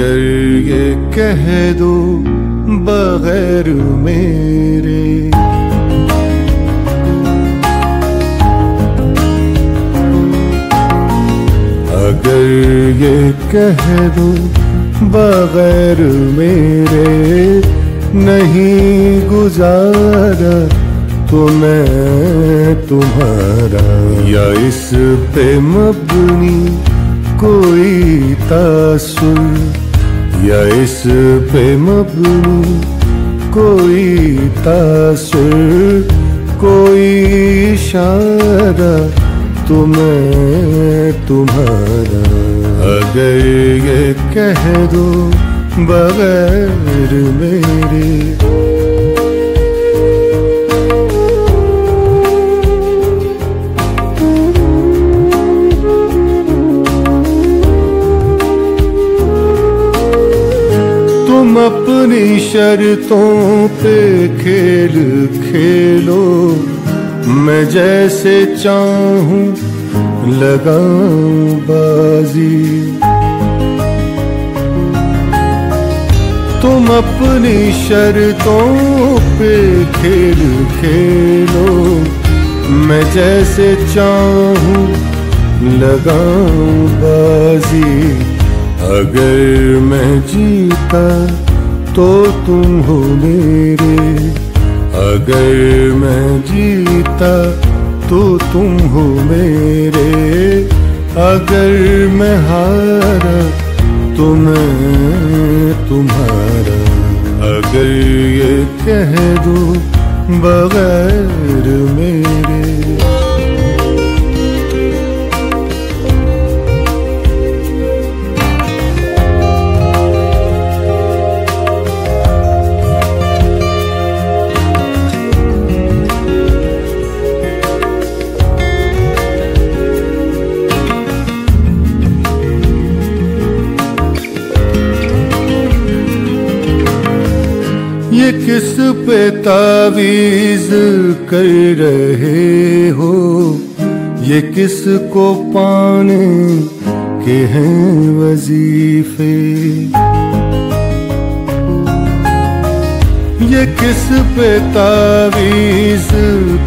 अगर ये कह दो बगैर मेरे, अगर ये कह दो बगैर मेरे नहीं गुजारा तो मैं तुम्हारा, या इस पे मबनी कोई तासुर, या इस पे मबनी कोई तासुर, कोई इशारा तो मैं तुम्हारा, अगर ये कह दो बगैर मेरे। तुम अपनी शर्तों पे खेल खेलो, मैं जैसे चाहूं लगाऊं बाजी। तुम अपनी शर्तों पे खेल खेलो, मैं जैसे चाहूं लगाऊं बाजी। अगर मैं जीता तो तुम हो मेरे, अगर मैं जीता तो तुम हो मेरे, अगर मैं हारा तो मैं तुम्हारा, अगर ये कह दो बगैर मेरे। ये किस पे तावीज़ कर रहे हो, ये किस को पाने के हैं वजीफे, ये किस पे तावीज़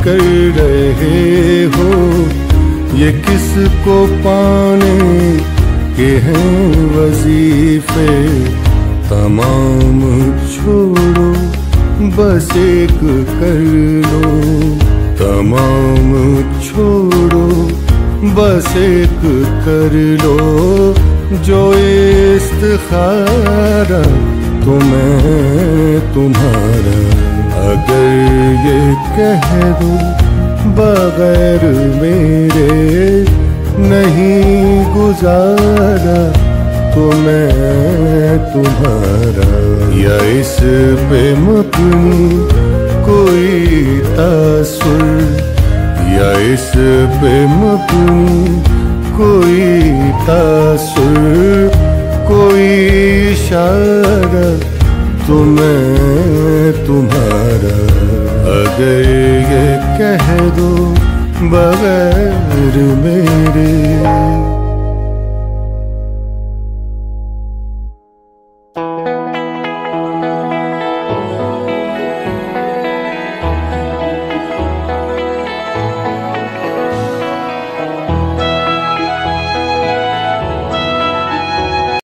कर रहे हो, ये किस को पाने के हैं वजीफे। तमाम छोड़ो बस एक कर लो, तमाम छोड़ो बस एक कर लो, जो इस्तिखारा तो मैं तुम्हारा, अगर ये कह दो बगैर मेरे नहीं गुजारा तो मैं तुम्हारा, या इस पे मबनी कोई तासुर, या इस पे मबनी कोई तासुर, कोई इशारा तो मैं तुम्हारा, अगर ये कह दो बगैर मेरे।